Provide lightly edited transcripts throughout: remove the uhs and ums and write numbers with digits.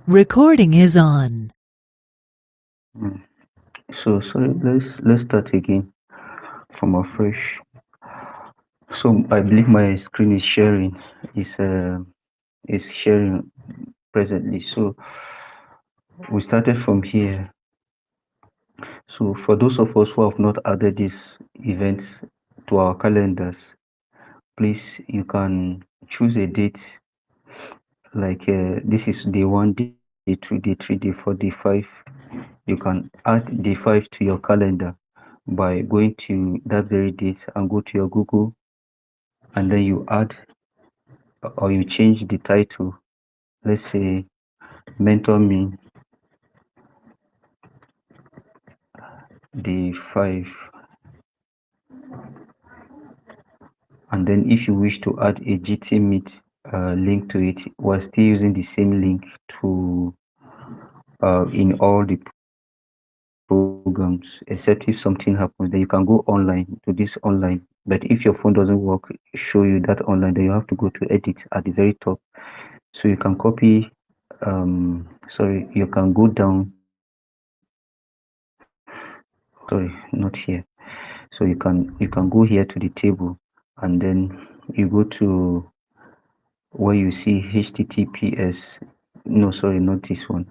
Recording is on. So sorry, let's start again from afresh. So I believe my screen is sharing, is sharing presently. So we started from here. So for those of us who have not added this event to our calendars, please you can choose a date like this is day one, day two, day three, day four, day five. You can add day five to your calendar by going to that very date and go to your Google, and then you add or you change the title. Let's say mentor me day five, and then if you wish to add a GT Meet link to it, we're still using the same link to in all the programs, except if something happens, then you can go online to this online. But if your phone doesn't work, show you that online, then you have to go to edit at the very top. So you can copy, sorry, you can go down. Sorry, not here. So you can go here to the table, and then you go to where you see HTTPS. No, sorry, not this one.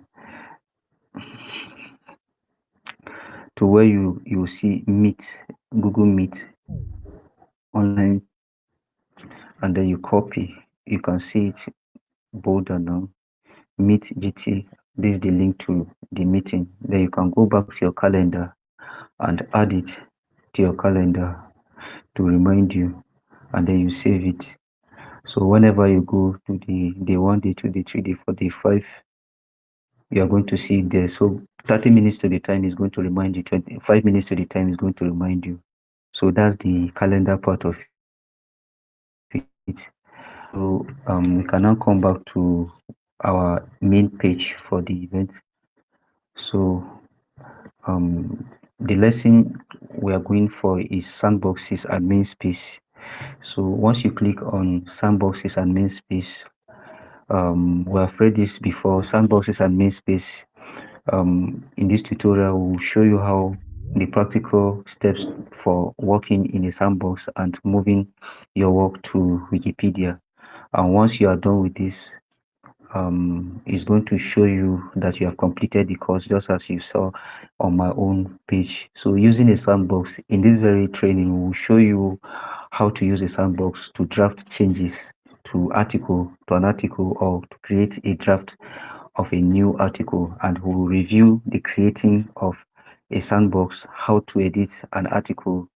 To where you see Meet, Google Meet online, and then you copy. You can see it bolder now. Meet GT. This is the link to the meeting. Then you can go back to your calendar and add it to your calendar to remind you, and then you save it. So whenever you go to the day one, day two, day three, day four, day five, you are going to see it there. So 30 minutes to the time is going to remind you, 25 minutes to the time is going to remind you. So that's the calendar part of it. So we can now come back to our main page for the event. So the lesson we are going for is sandboxes admin space. So once you click on sandboxes admin space, we have read this before. Sandboxes admin space. In this tutorial, we'll show you how the practical steps for working in a sandbox and moving your work to Wikipedia. And once you are done with this, it's going to show you that you have completed the course just as you saw on my own page. So using a sandbox in this very training will show you how to use a sandbox to draft changes to an article, or to create a draft of a new article, and we'll review the creating of a sandbox, how to edit an article,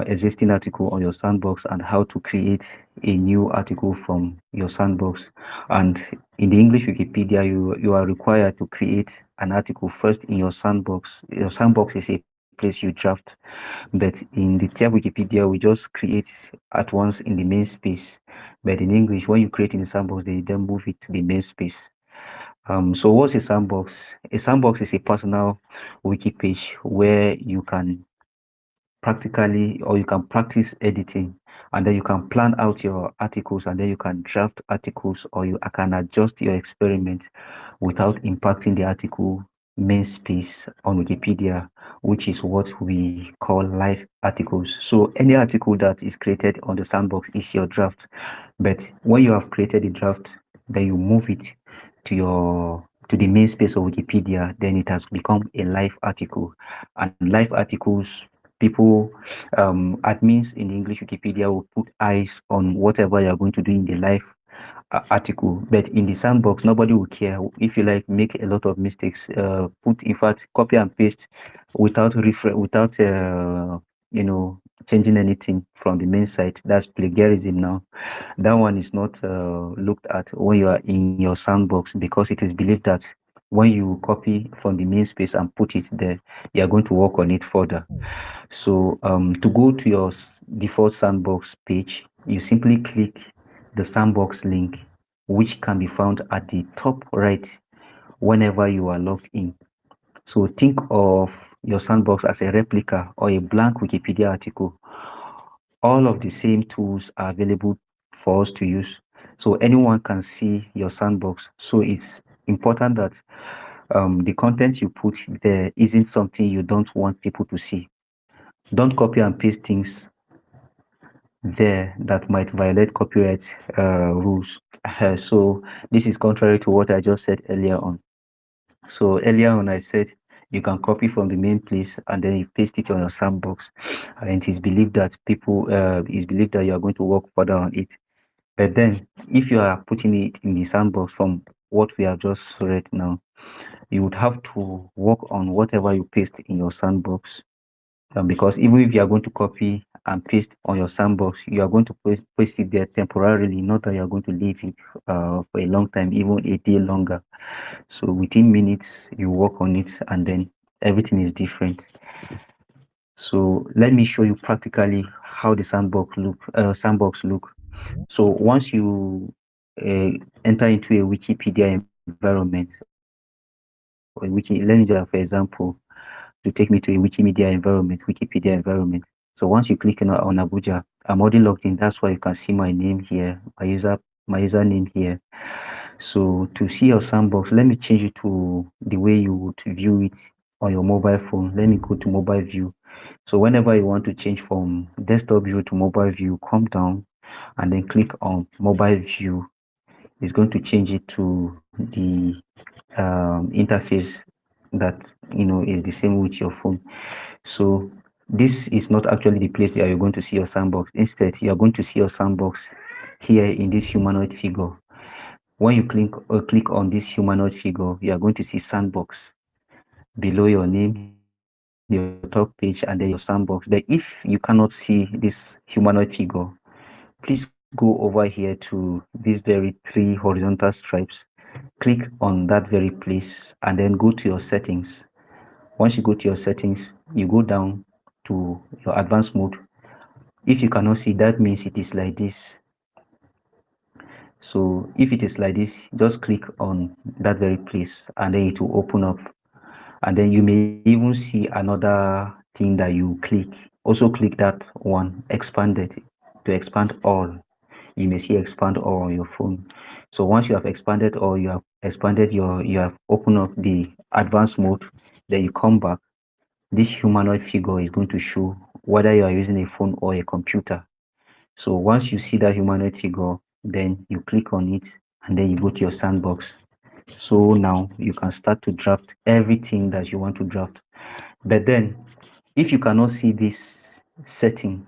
existing article on your sandbox, and how to create a new article from your sandbox. And in the English Wikipedia, you are required to create an article first in your sandbox. Your sandbox is a place you draft, but in the Tyap Wikipedia, we just create at once in the main space. But in English, when you create in the sandbox, they then move it to the main space. So what's a sandbox? A sandbox is a personal wiki page where you can practically, or you can practice editing, and then you can plan out your articles, and then you can draft articles, or you can adjust your experiment without impacting the article main space on Wikipedia, which is what we call live articles. So any article that is created on the sandbox is your draft, but when you have created a draft, then you move it to the main space of Wikipedia, then it has become a live article. And live articles, people, admins in the English Wikipedia will put eyes on whatever you are going to do in the live article. But in the sandbox, nobody will care. If you like make a lot of mistakes, put, in fact, copy and paste without without you know changing anything from the main site. That's plagiarism now. That one is not looked at when you are in your sandbox, because it is believed that when you copy from the main space and put it there, you are going to work on it further. So to go to your default sandbox page, you simply click the sandbox link, which can be found at the top right whenever you are logged in. So think of your sandbox as a replica or a blank Wikipedia article. All of the same tools are available for us to use. So anyone can see your sandbox. So it's important that the content you put there isn't something you don't want people to see. Don't copy and paste things there that might violate copyright rules. So this is contrary to what I just said earlier on. So earlier on, I said you can copy from the main place and then you paste it on your sandbox, and it is believed that you are going to work further on it. But then, if you are putting it in the sandbox from what we have just read now, you would have to work on whatever you paste in your sandbox. Because even if you are going to copy and paste on your sandbox, you are going to paste it there temporarily, not that you are going to leave it for a long time, even a day longer. So within minutes, you work on it, and then everything is different. So let me show you practically how the sandbox look. So once you enter into a Wikipedia environment, or a wiki, let me just for example, to take me to a Wikimedia environment, Wikipedia environment. So once you click on Abuja, I'm already logged in. That's why you can see my name here, my username here. So to see your sandbox, let me change it to the way you would view it on your mobile phone. Let me go to mobile view. So whenever you want to change from desktop view to mobile view, come down and then click on mobile view. It's going to change it to the interface that is the same with your phone. So this is not actually the place that you're going to see your sandbox. Instead, you're going to see your sandbox here in this humanoid figure. When you click on this humanoid figure, you are going to see sandbox below your name, your top page, and then your sandbox. But if you cannot see this humanoid figure, please go over here to these very three horizontal stripes. Click on that very place and then go to your settings. Once you go to your settings, you go down to your advanced mode. If you cannot see, that means it is like this. So if it is like this, just click on that very place and then it will open up. And then you may even see another thing that you click. Also click that one, expanded, to expand all. You may see expand all on your phone. So once you have expanded all, you have opened up the advanced mode, then you come back. This humanoid figure is going to show whether you are using a phone or a computer. So once you see that humanoid figure, then you click on it and then you go to your sandbox. So now you can start to draft everything that you want to draft. But then if you cannot see this setting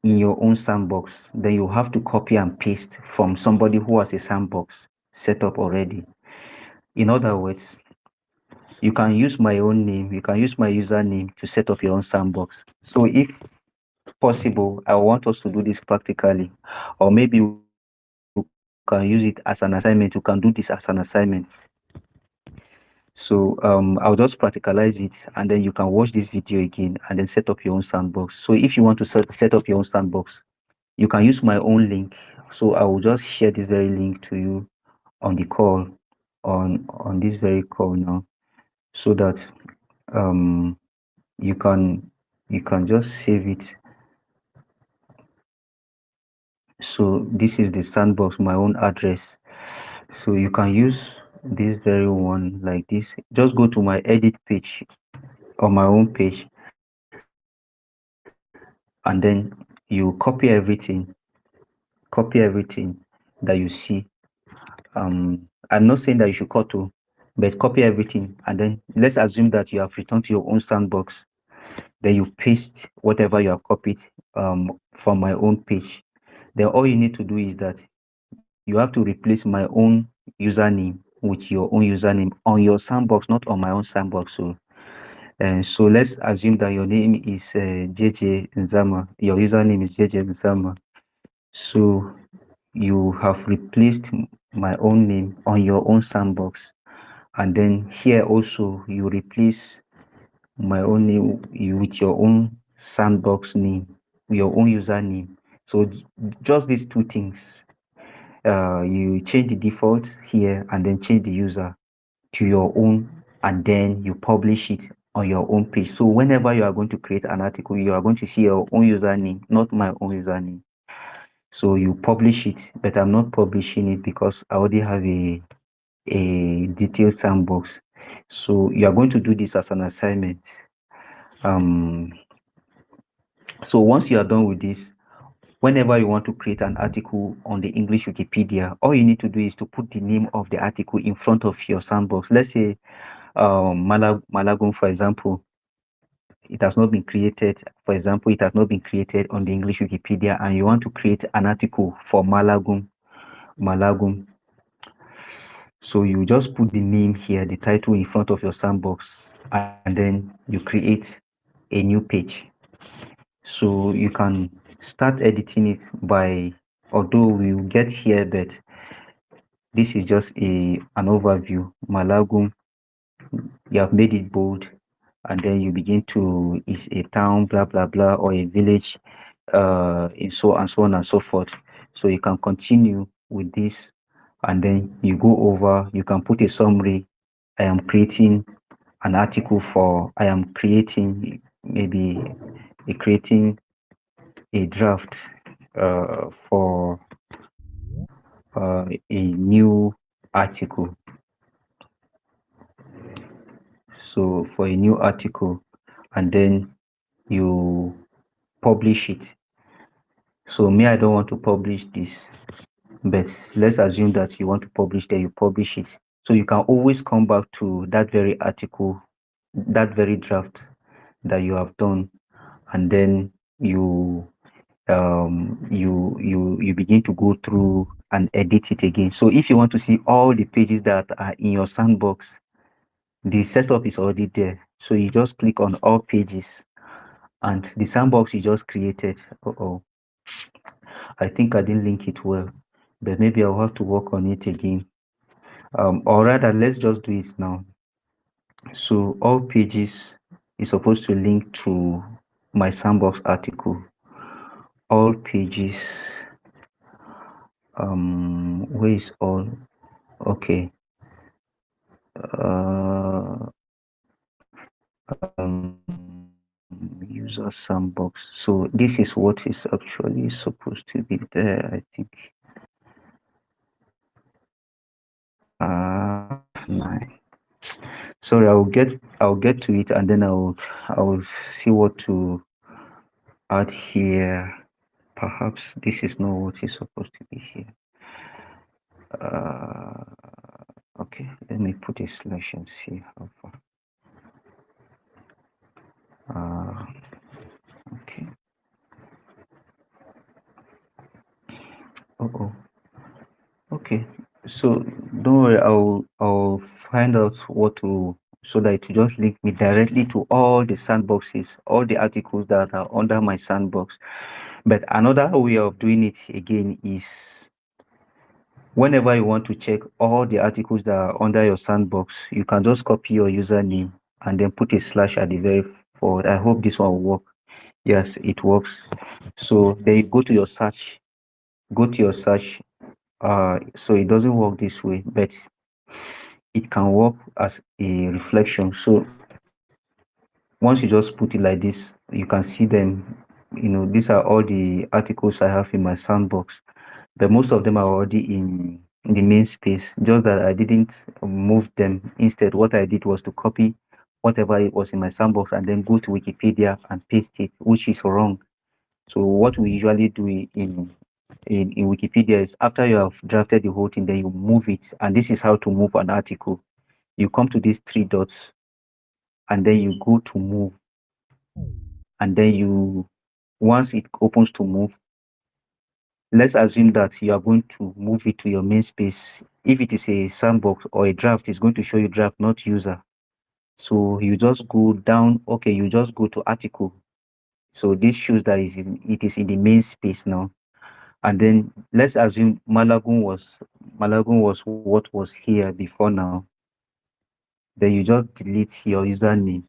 in your own sandbox, then you have to copy and paste from somebody who has a sandbox set up already. In other words, you can use my own name, you can use my username to set up your own sandbox. So if possible, I want us to do this practically, or maybe we can use it as an assignment. We can do this as an assignment. So I'll just practicalize it, and then you can watch this video again and then set up your own sandbox. So if you want to set up your own sandbox, you can use my own link. So I will just share this very link to you on the call, on this very call now, so that um you can just save it. So this is the sandbox, my own address. So you can use this very one like this. Just go to my edit page on my own page, and then you copy everything that you see. I'm not saying that you should cut to, but copy everything, and then let's assume that you have returned to your own sandbox. Then you paste whatever you have copied from my own page. Then all you need to do is that you have to replace my own username with your own username on your sandbox, not on my own sandbox. So let's assume that your name is JJ Nzama. Your username is JJ Nzama. So you have replaced my own name on your own sandbox, and then here also you replace my own name with your own sandbox name, your own username. So just these two things. You change the default here and then change the user to your own, and then you publish it on your own page. So whenever you are going to create an article, you are going to see your own username, not my own username. So you publish it, but I'm not publishing it because I already have a a detailed sandbox. So you are going to do this as an assignment. Um, so once you are done with this, whenever you want to create an article on the English Wikipedia, all you need to do is to put the name of the article in front of your sandbox. Let's say Malagun, for example, it has not been created. For example, it has not been created on the English Wikipedia, and you want to create an article for Malagun. So you just put the name here, the title in front of your sandbox, and then you create a new page. So you can start editing it by, although we will get here, but this is just an overview. Malagum, you have made it bold, and then you begin to, is a town, blah blah blah, or a village, and so on and so forth. So you can continue with this, and then you go over, you can put a summary. I am creating an article for, I am creating, maybe creating a draft for a new article. So for a new article, and then you publish it. So me, I don't want to publish this, but let's assume that you want to publish, then you publish it. So you can always come back to that very article, that very draft that you have done, and then you begin to go through and edit it again. So if you want to see all the pages that are in your sandbox, the setup is already there. So you just click on all pages, and the sandbox you just created. Oh, I think I didn't link it well, but maybe I'll have to work on it again. Or rather, let's just do it now. So all pages is supposed to link to my sandbox article. All pages. Where is all? Okay. User sandbox. So this is what is actually supposed to be there, I think. Nine. Sorry, I'll get to it, and then I'll see what to add here. Perhaps this is not what is supposed to be here. Okay, let me put a slash and see how far. Okay. Oh. Okay. So don't worry, I'll find out what to, so that it will just link me directly to all the sandboxes, all the articles that are under my sandbox. But another way of doing it again is, whenever you want to check all the articles that are under your sandbox, you can just copy your username and then put a slash at the very forward. I hope this one will work. Yes, it works. So then you go to your search, so it doesn't work this way, but it can work as a reflection. So once you just put it like this, you can see them. These are all the articles I have in my sandbox, but most of them are already in the main space, just that I didn't move them. Instead, what I did was to copy whatever it was in my sandbox and then go to Wikipedia and paste it, which is wrong. So what we usually do in Wikipedia is, after you have drafted the whole thing, then you move it. And this is how to move an article. You come to these three dots, and then you go to move, and then once it opens to move, let's assume that you are going to move it to your main space. If it is a sandbox or a draft, it's going to show you draft, not user. So you just go down. Okay, you just go to article. So this shows that it is in the main space now. And then let's assume Malagun was what was here before now. Then you just delete your username.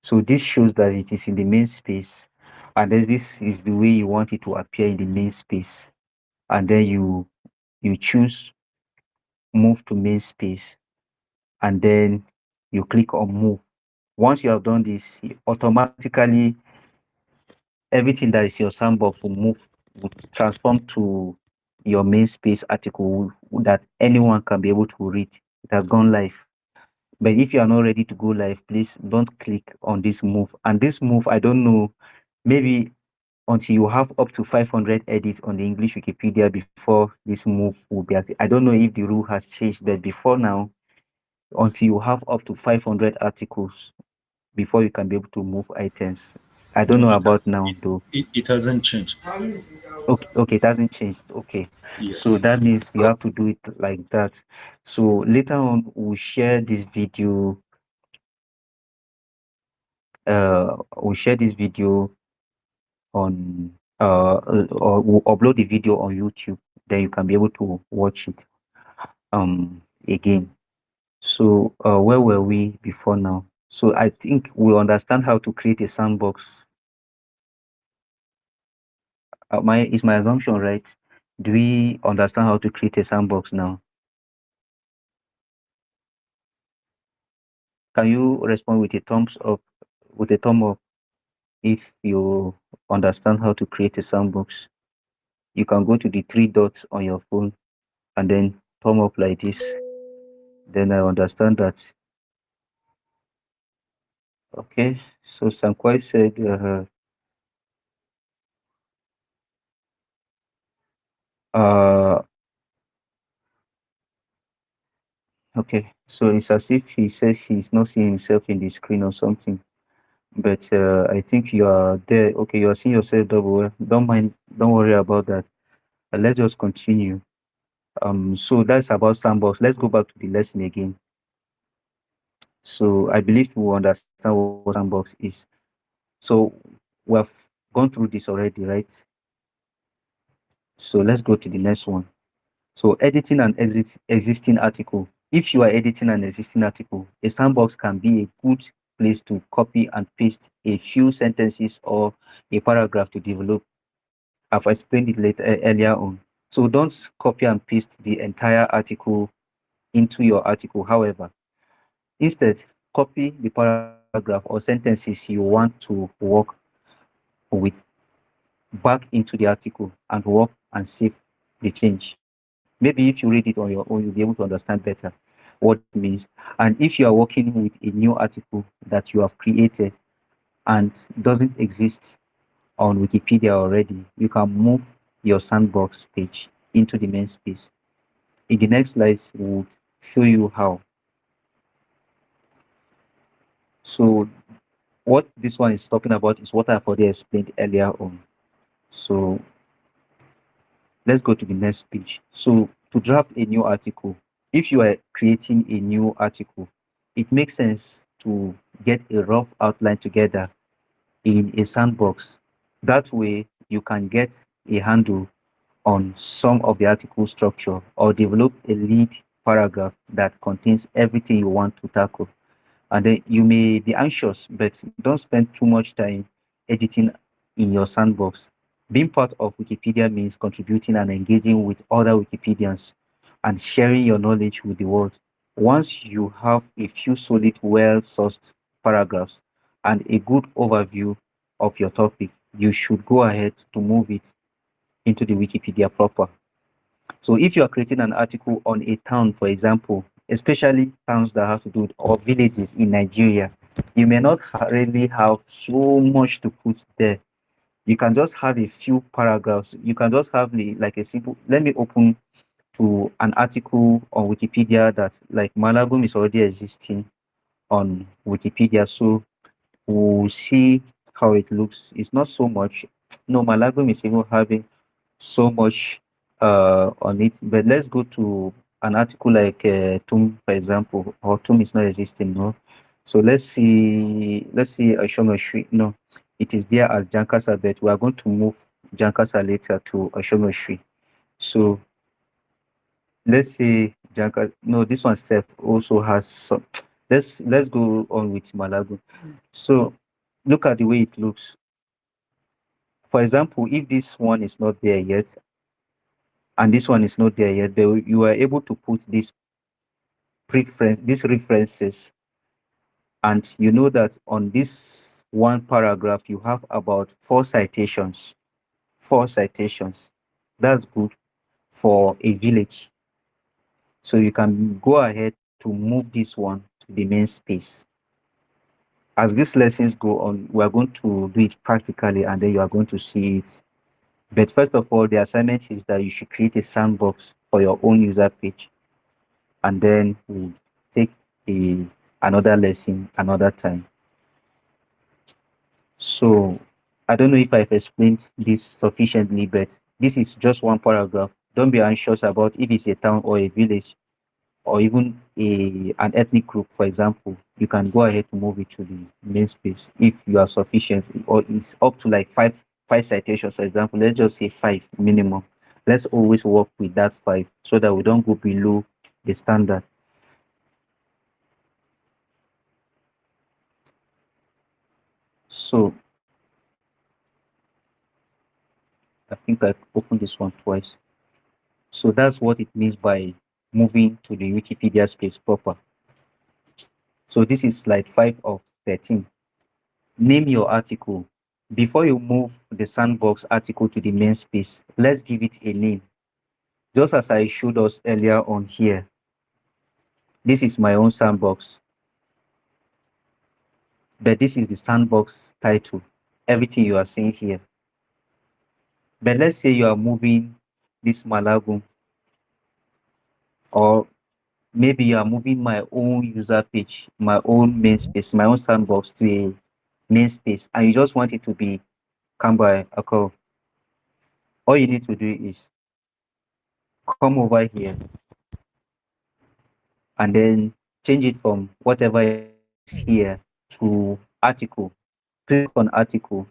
So this shows that it is in the main space, and then this is the way you want it to appear in the main space. And then you choose move to main space, and then you click on move. Once you have done this, automatically everything that is your sandbox will transform to your main space article that anyone can be able to read. it has gone live. But if you are not ready to go live, please don't click on this move. And this move, I don't know, maybe until you have up to 500 edits on the English Wikipedia before this move will be active. I don't know if the rule has changed, but before now, until you have up to 500 articles before you can be able to move items. I don't No, know it has about now though. it hasn't changed. Okay, okay, it hasn't changed. Okay, so Yes. that means you have to do it like that. So later on, we'll share this video. We'll share this video on or we'll upload the video on YouTube. Then you can be able to watch it again. So where were we before now? So I think we understand how to create a sandbox. My is my assumption right? Do we understand how to create a sandbox now? Can you respond with a thumbs up, with a thumb up, if you understand how to create a sandbox? You can go to the three dots on your phone and then thumb up like this. Then I understand that. Okay. So Sankwai said, uh, okay. So it's as if he says he's not seeing himself in the screen or something. But I think you are there. Okay, you are seeing yourself double well. Don't mind. Don't worry about that. Let's just continue. So that's about sandbox. Let's go back to the lesson again. So I believe we will understand what sandbox is. So we have gone through this already, right? So let's go to the next one. So editing an existing article. If you are editing an existing article, a sandbox can be a good place to copy and paste a few sentences or a paragraph to develop. I've explained it earlier on. So don't copy and paste the entire article into your article. However, instead, copy the paragraph or sentences you want to work with back into the article and work and save the change. Maybe if you read it on your own, you'll be able to understand better what it means. And if you are working with a new article that you have created and doesn't exist on Wikipedia already, you can move your sandbox page into the main space. In the next slides, we'll show you how. So what this one is talking about is what I've already explained earlier on. So let's go to the next page. So to draft a new article, if you are creating a new article, it makes sense to get a rough outline together in a sandbox. That way you can get a handle on some of the article structure or develop a lead paragraph that contains everything you want to tackle. And then you may be anxious, but don't spend too much time editing in your sandbox. Being part of Wikipedia means contributing and engaging with other Wikipedians and sharing your knowledge with the world. Once you have a few solid, well sourced paragraphs and a good overview of your topic, you should go ahead to move it into the Wikipedia proper. So if you are creating an article on a town, for example, especially towns that have to do with or villages in Nigeria, you may not really have so much to put there. You can just have a few paragraphs. You can just have like a simple. Let me open to an article on Wikipedia that like Malagum is already existing on Wikipedia. So we'll see how it looks. It's not so much. No, Malagum is even having so much on it. But let's go to an article like Tum, for example, or Tum is not existing, no. So let's see Ashomashri. No, it is there as Jankasa, but we are going to move Jankasa later to Ashomashri. So let's say Janka. No, this one self also has some. Let's go on with Malago. So look at the way it looks. For example, if this one is not there yet, and this one is not there yet, but you are able to put these references, and you know that on this one paragraph you have about four citations. Four citations. That's good for a village. So you can go ahead to move this one to the main space. As these lessons go on, we are going to do it practically and then you are going to see it. But first of all, the assignment is that you should create a sandbox for your own user page, and then we'll take a another lesson another time. So I don't know if I've explained this sufficiently, but this is just one paragraph. Don't be anxious about if it's a town or a village or even an ethnic group, for example. You can go ahead to move it to the main space if you are sufficient, or it's up to like five citations, for example. Let's just say five minimum. Let's always work with that five so that we don't go below the standard. So I think I opened this one twice. So that's what it means by moving to the Wikipedia space proper. So this is slide 5 of 13. Name your article. Before you move the sandbox article to the main space, let's give it a name. Just as I showed us earlier on here, this is my own sandbox, but this is the sandbox title, everything you are seeing here. But let's say you are moving this Malagum, or maybe you are moving my own user page, my own main space, my own sandbox to a main space, and you just want it to be Canva Account. All you need to do is come over here and then change it from whatever is here to article. Click on article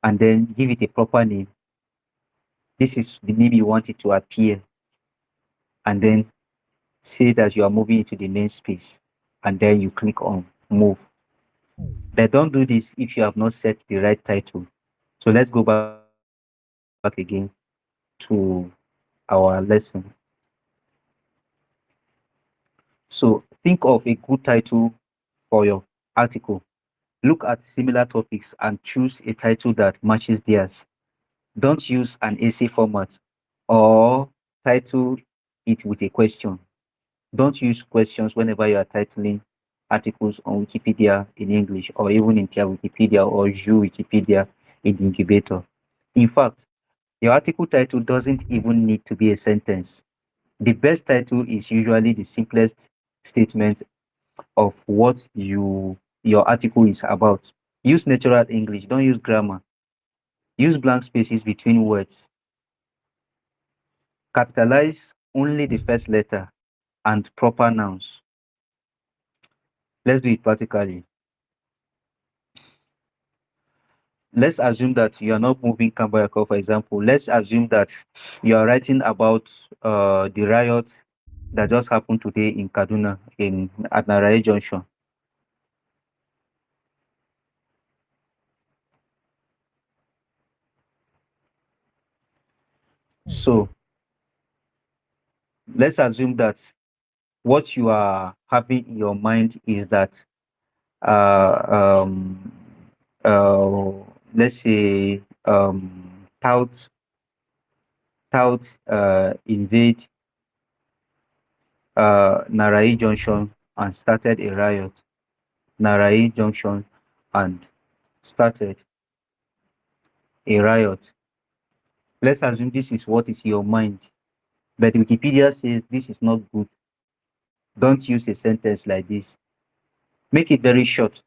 and then give it a proper name. This is the name you want it to appear, and then say that you are moving it to the main space, and then you click on move. But don't do this if you have not set the right title. So let's go back again to our lesson. So think of a good title for your article. Look at similar topics and choose a title that matches theirs. Don't use an essay format or title it with a question. Don't use questions whenever you are titling articles on Wikipedia in English or even in Tyap Wikipedia or Ju Wikipedia in the incubator. In fact, your article title doesn't even need to be a sentence. The best title is usually the simplest statement of what your article is about. Use natural English, don't use grammar. Use blank spaces between words. Capitalize only the first letter and proper nouns. Let's do it practically. Let's assume that you are not moving Kambayako, for example. Let's assume that you are writing about the riot that just happened today in Kaduna, in at Naraye Junction. So let's assume that what you are having in your mind is that uh, um, uh, let's say Tout invade Naraye Junction and started a riot. Naraye Junction and started a riot. Let's assume this is what is in your mind, but Wikipedia says this is not good. Don't use a sentence like this. Make it very short.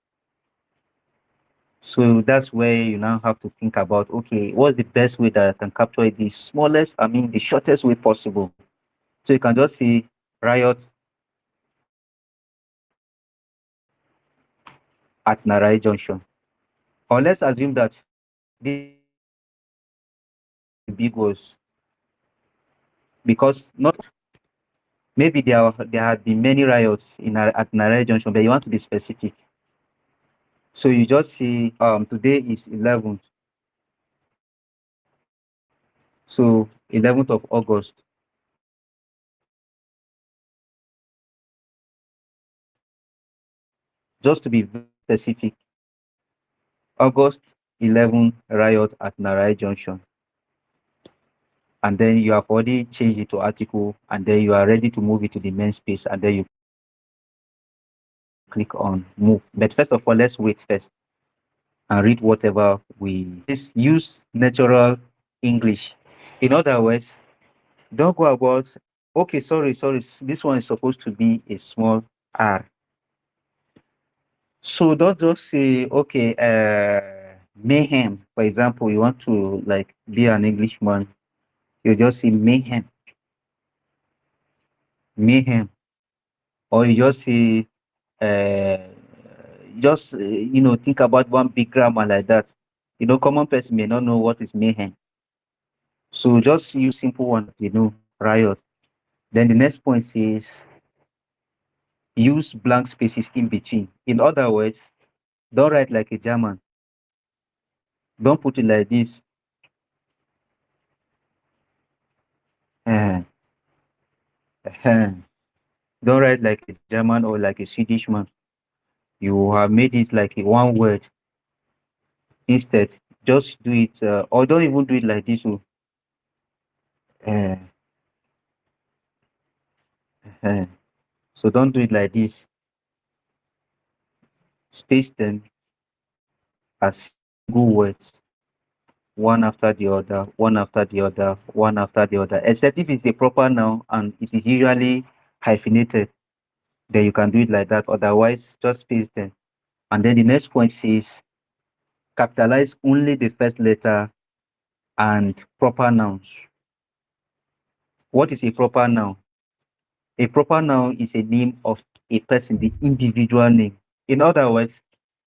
So that's where you now have to think about, okay, what's the best way that I can capture it? The smallest, I mean, the shortest way possible. So you can just say riot at Naraye Junction. Or let's assume that this is not ambiguous because not maybe there had been many riots at Naraye Junction, but you want to be specific. So you just say today is 11th. So 11th of August. Just to be very specific, August 11 riot at Naraye Junction. and then you have already changed it to article, and then you are ready to move it to the main space, and then you click on move. But first of all, let's wait first and read whatever we see. It says use natural English. In other words, don't go about, okay, sorry, this one is supposed to be a small r. So don't just say, okay, mayhem. For example, you want to like be an Englishman, you just say mayhem, or you just say, uh, think about one big grammar like that. Common person may not know what is mayhem. So just use simple one, riot. Then the next point says use blank spaces in between. In other words, don't write like a German. Don't put it like this. Uh, uh, don't write like a German or like a Swedish man. You have made it like a one word. Instead, just do it, or don't even do it like this. Uh, uh, so don't do it like this. Space them as single words, one after the other, one after the other, one after the other. Except if it's a proper noun and it is usually hyphenated, then you can do it like that. Otherwise, just space them. And then the next point says capitalize only the first letter and proper nouns. What is a proper noun? A proper noun is a name of a person, the individual name. In other words,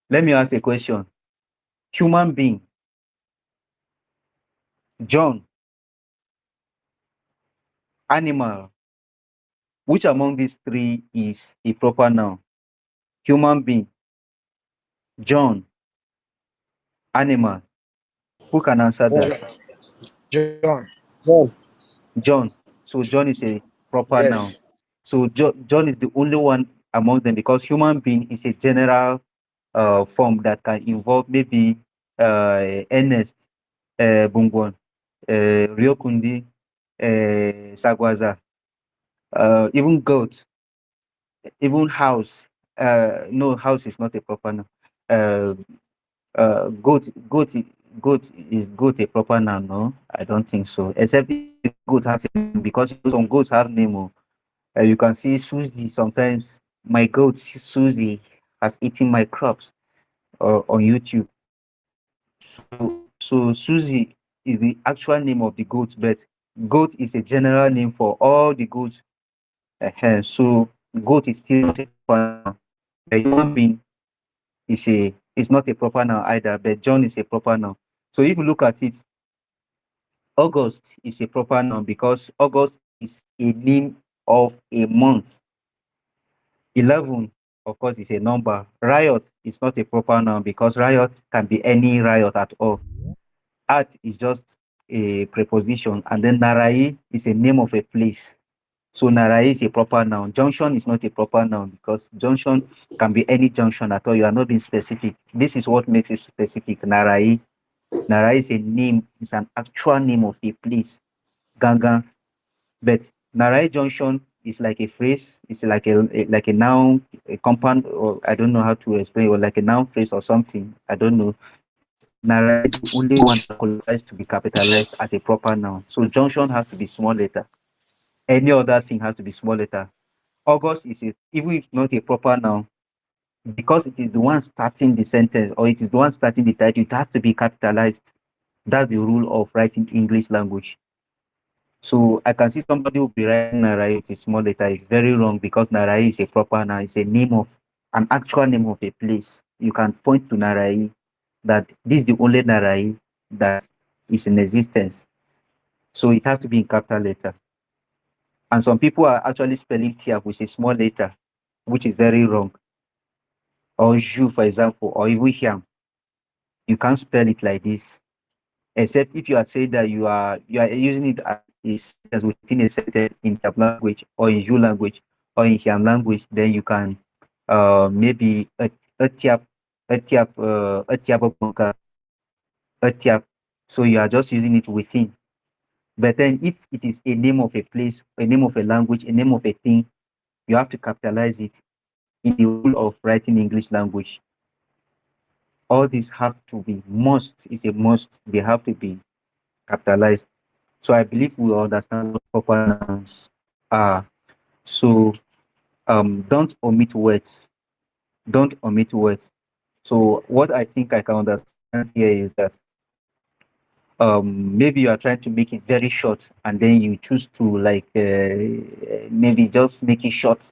let me ask a question. Human being, John, animal. Which among these three is a proper noun? Human being, John, animal. Who can answer that? John. John. John. So John is a proper noun. Yes. So John is the only one among them because human being is a general form that can involve maybe Ernest, Bungwon, Ryokundi, Sagwaza, even goat, even house. No, house is not a proper noun. Uh, goat is a proper noun? No, I don't think so. Except if the goat has a name, because some goats have name. Oh. You can see Susie sometimes. My goat Susie has eaten my crops on YouTube. So Susie is the actual name of the goat, but goat is a general name for all the goats. So goat is still not a proper noun. But human being is not a proper noun either. But John is a proper noun. So if you look at it, August is a proper noun because August is a name of a month. 11, of course, is a number. Riot is not a proper noun because riot can be any riot at all. Art is just a preposition. And then Narai is a name of a place. So Narai is a proper noun. Junction is not a proper noun because junction can be any junction at all. You are not being specific. This is what makes it specific. Narai is a name, it's an actual name of a place. Gangan. But Narai Junction is like a phrase, it's like a noun, a compound, or I don't know how to explain, or like a noun phrase or something. I don't know. But Narai is the only one that qualifies to be capitalized as a proper noun. So junction has to be small letter. Any other thing has to be small letter. August is a, even if not a proper noun, because it is the one starting the sentence or it is the one starting the title, it has to be capitalized. That's the rule of writing English language. So I can see somebody will be writing Narai with a small letter. It's very wrong because Narai is a proper noun. It's a name of an actual name of a place. You can point to Narai that this is the only Narai that is in existence. So it has to be in capital letter. And some people are actually spelling Tiap with a small letter, which is very wrong. Or Ju, for example, or even Hiam. You can't spell it like this. Except if you are saying that you are using it as a sentence within a sentence in Tyap language or in Ju language or in Hiam language, then you can maybe a Tyap a Tyap a Tyap. So you are just using it within. But then if it is a name of a place, a name of a language, a name of a thing, you have to capitalize it in the rule of writing English language. All these have to be must, is a must. They have to be capitalized. So I believe we understand what proper nouns are. So don't omit words. Don't omit words. So what I think I can understand here is that maybe you are trying to make it very short and then you choose to like maybe just make it short.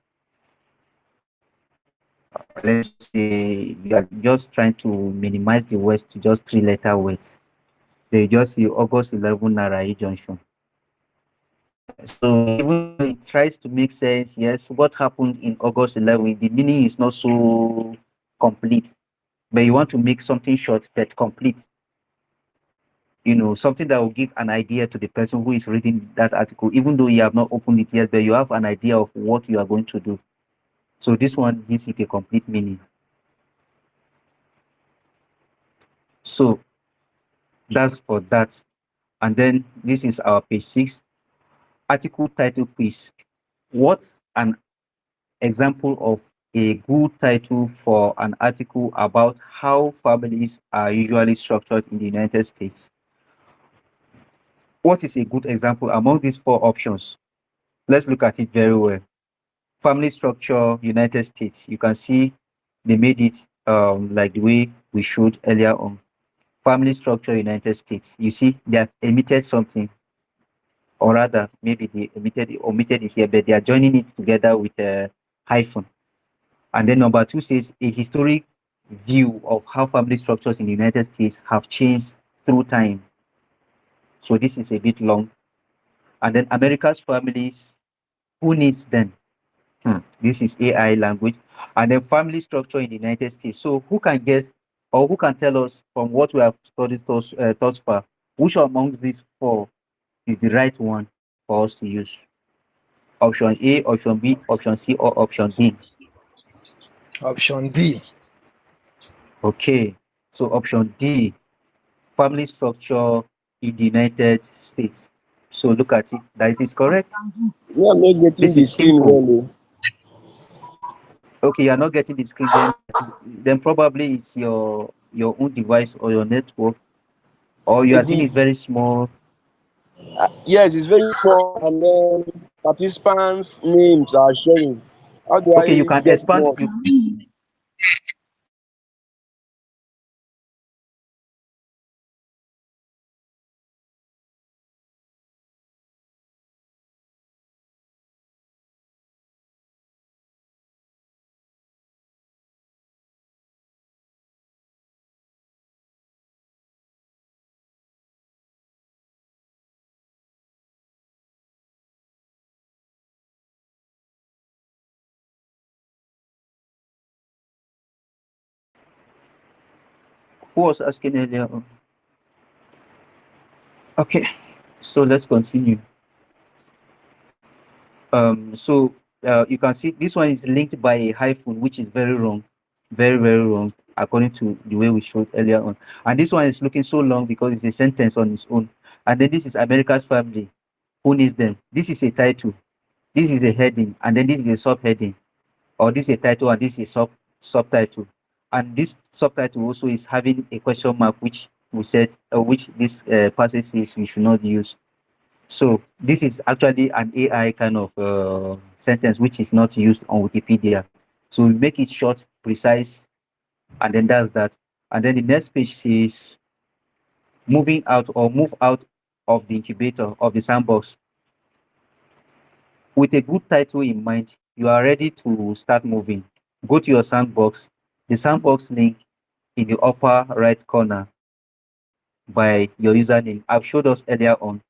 Let's just say you are just trying to minimize the words to just three-letter words. They just say August 11 Narai Junction. So even though it tries to make sense, yes, what happened in August 11, the meaning is not so complete. But you want to make something short but complete. Something that will give an idea to the person who is reading that article, even though you have not opened it yet, but you have an idea of what you are going to do. So this one gives it a complete meaning. So that's for that. And then this is our page 6, article title quiz. What's an example of a good title for an article about how families are usually structured in the United States? What is a good example among these four options? Let's look at it very well. Family structure, United States. You can see they made it like the way we showed earlier on. Family structure, United States. You see, they have omitted something, or rather, maybe they omitted it here, but they are joining it together with a hyphen. And then number 2 says a historic view of how family structures in the United States have changed through time. So this is a bit long. And then America's families, who needs them? This is AI language. And then family structure in the United States. So who can guess or who can tell us from what we have studied thus far, which amongst these four is the right one for us to use? Option A, option B, option C, or option D? Option D. Okay. So option D, family structure in the United States. So look at it. That it is correct. Me, I'm not getting This the is screen simple. well. Oh. Okay, you are not getting the screen. Then probably it's your own device or your network, or you are seeing The it very small. yes, it's very small, and then participants' names are showing. How do Okay, you I can get expand. more? Who was asking earlier on? Okay, so let's continue. So you can see this one is linked by a hyphen, which is very wrong, very very wrong, according to the way we showed earlier on. And this one is looking so long because it's a sentence on its own. And then this is America's family. Who needs them? This is a title. This is a heading, and then this is a subheading, or this is a title, and this is a subtitle. And this subtitle also is having a question mark, which we said, which this passage says we should not use. So this is actually an AI kind of sentence which is not used on Wikipedia. So we make it short, precise, and then that's that. And then the next page says moving out or move out of the incubator of the sandbox. With a good title in mind, you are ready to start moving. Go to your sandbox. The sandbox link in the upper right corner by your username. I've showed us earlier on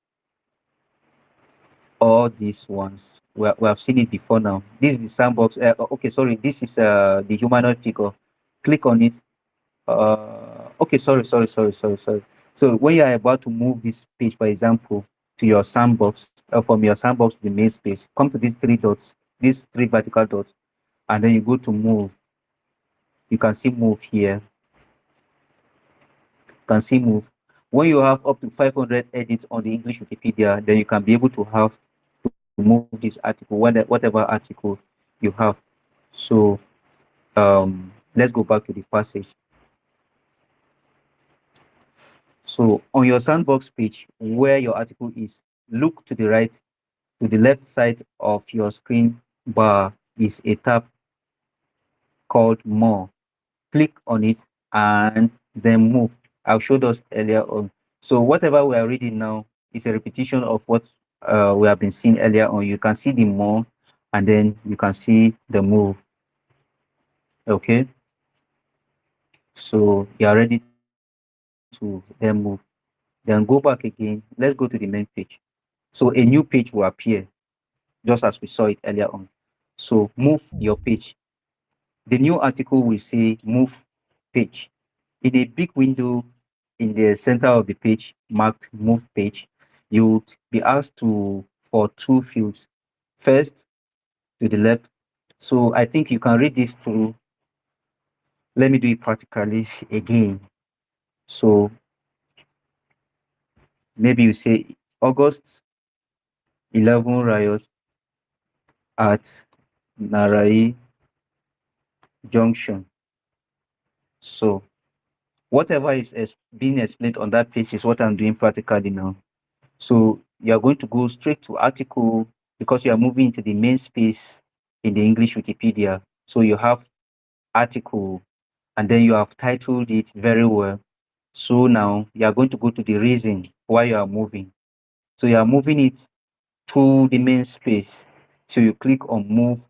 all these ones. We have seen it before now. This is the sandbox. Okay, sorry. This is the humanoid figure. Click on it. Okay, sorry. So when you are about to move this page, for example, to your sandbox, from your sandbox to the main space, come to these three dots, these three vertical dots, and then you go to move. You can see move here. You can see move. When you have up to 500 edits on the English Wikipedia, then you can be able to have to move this article, whatever article you have. So let's go back to the passage. So on your sandbox page, where your article is, look to the right, to the left side of your screen bar is a tab called More. Click on it and then move. I've showed us earlier on. So whatever we are reading now is a repetition of what we have been seeing earlier on. You can see the more and then you can see the move. Okay. So you are ready to then move. Then go back again. Let's go to the main page. So a new page will appear just as we saw it earlier on. So move your page. The new article will say move page. In a big window in the center of the page marked move page, you would be asked to for two fields. First, to the left. So I think you can read this through. Let me do it practically again. So maybe you say August 11 riot at Narai Junction. So whatever is being explained on that page is what I'm doing practically now. So you are going to go straight to article because you are moving into the main space in the English Wikipedia. So you have article and then you have titled it very well. So now you are going to go to the reason why you are moving. So you are moving it to the main space. So you click on move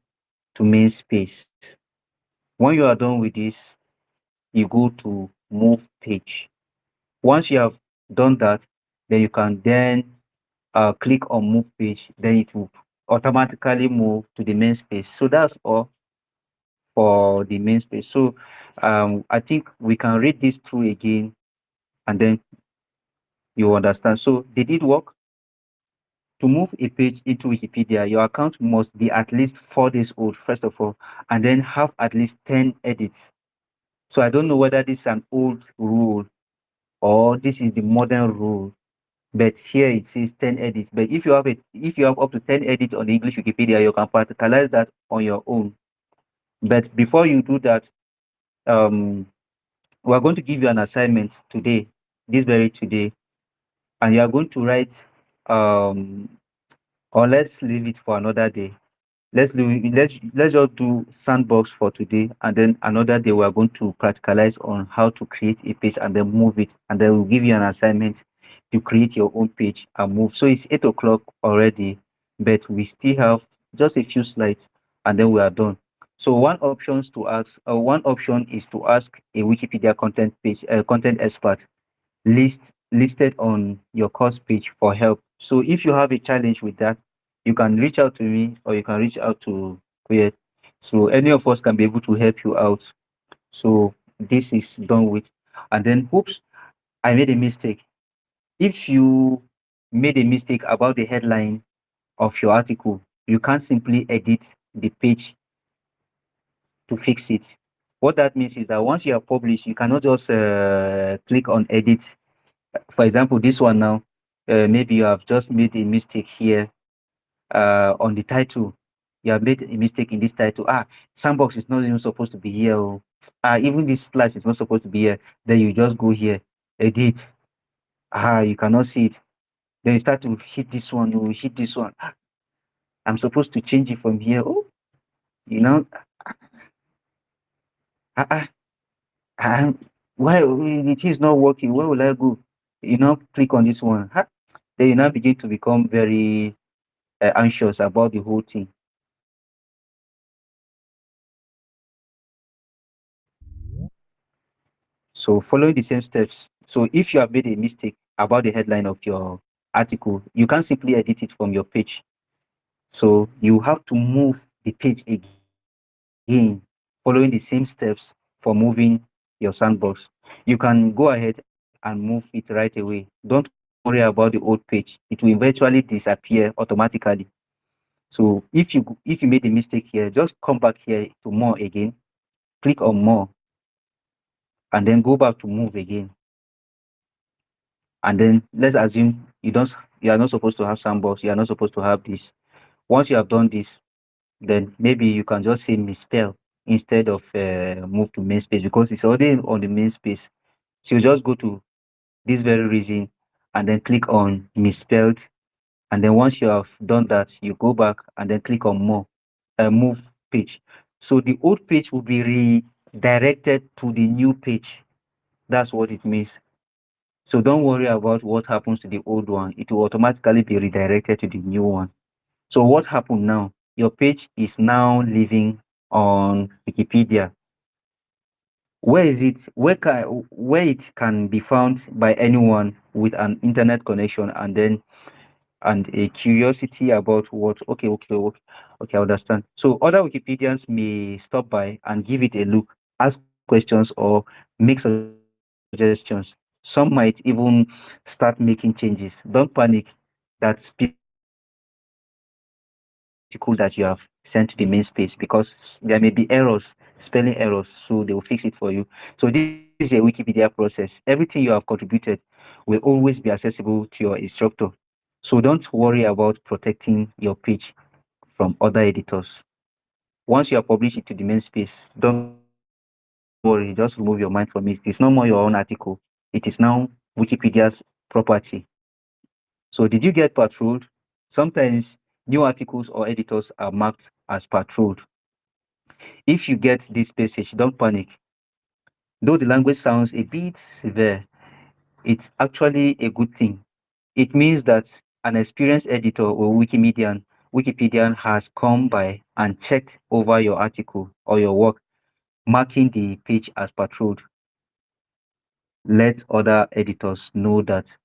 to main space. When you are done with this, you go to move page. Once you have done that, then you can then click on move page, then it will automatically move to the main space. So that's all for the main space. So I think we can read this through again and then you understand. So did it work? To move a page into Wikipedia, your account must be at least 4 days old, first of all, and then have at least 10 edits. So I don't know whether this is an old rule or this is the modern rule. But here it says 10 edits. But if you have up to 10 edits on the English Wikipedia, you can practicalize that on your own. But before you do that, um, we're going to give you an assignment today, this very today, and you are going to write, um, or let's leave it for another day. Let's just do sandbox for today, and then another day we are going to practicalize on how to create a page and then move it, and then we'll give you an assignment to create your own page and move. So it's 8 o'clock already, but we still have just a few slides, and then we are done. So one option is to ask a Wikipedia content expert listed on your course page for help. So if you have a challenge with that, you can reach out to me or you can reach out to Kuyet. So any of us can be able to help you out. So this is done with. And then, oops, I made a mistake. If you made a mistake about the headline of your article, you can't simply edit the page to fix it. What that means is that once you are published, you cannot just click on edit. For example, this one now, maybe you have just made a mistake here on the title. You have made a mistake in this title. Sandbox is not even supposed to be here. Oh. Even this slash is not supposed to be here. Then you just go here, edit. You cannot see it. Then you start to hit this one. You hit this one. I'm supposed to change it from here. Oh, you know, ah, ah, ah, why it is not working? Where will I go? Click on this one. Then you now begin to become very anxious about the whole thing. So following the same steps. So if you have made a mistake about the headline of your article, you can't simply edit it from your page. So you have to move the page again, following the same steps for moving your sandbox. You can go ahead and move it right away. Don't worry about the old page. It will eventually disappear automatically. So if you made a mistake here, just come back here to more again, click on more, and then go back to move again. and then let's assume you are not supposed to have sandbox, you are not supposed to have this. Once you have done this, then maybe you can just say misspell instead of move to main space because it's already on the main space. So you just go to this very reason and then click on misspelled, and then once you have done that, you go back and then click on more, move page. So the old page will be redirected to the new page. That's what it means. So don't worry about what happens to the old one. It will automatically be redirected to the new one. So what happened now? Your page is now living on Wikipedia. Where is it? Where it can be found by anyone with an internet connection and then and a curiosity about what okay, I understand. So other Wikipedians may stop by and give it a look, ask questions or make suggestions. Some might even start making changes. Don't panic that people will not see the article that you have sent to the main space because there may be errors, spelling errors, so they will fix it for you. So this is a Wikipedia process. Everything you have contributed will always be accessible to your instructor. So don't worry about protecting your page from other editors. Once you have published it to the main space, don't worry, just remove your mind from it. It's no more your own article. It is now Wikipedia's property. So did you get patrolled? Sometimes new articles or editors are marked as patrolled. If you get this message, don't panic. Though the language sounds a bit severe, it's actually a good thing. It means that an experienced editor or Wikipedian has come by and checked over your article or your work, marking the page as patrolled. Let other editors know that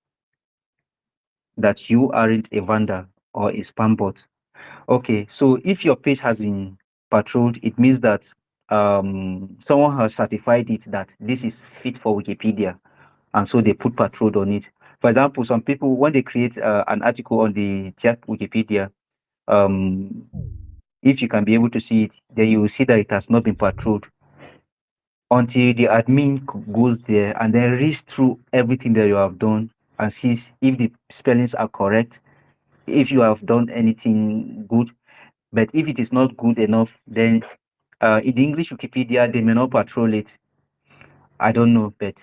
you aren't a vandal or a spam bot. Okay, so if your page has been patrolled, it means that someone has certified it that this is fit for Wikipedia, and so they put patrolled on it. For example, some people when they create an article on the Tyap Wikipedia, um, if you can be able to see it, then you will see that it has not been patrolled until the admin goes there and then reads through everything that you have done and sees if the spellings are correct, if you have done anything good. But if it is not good enough, then in the English Wikipedia, they may not patrol it. I don't know, but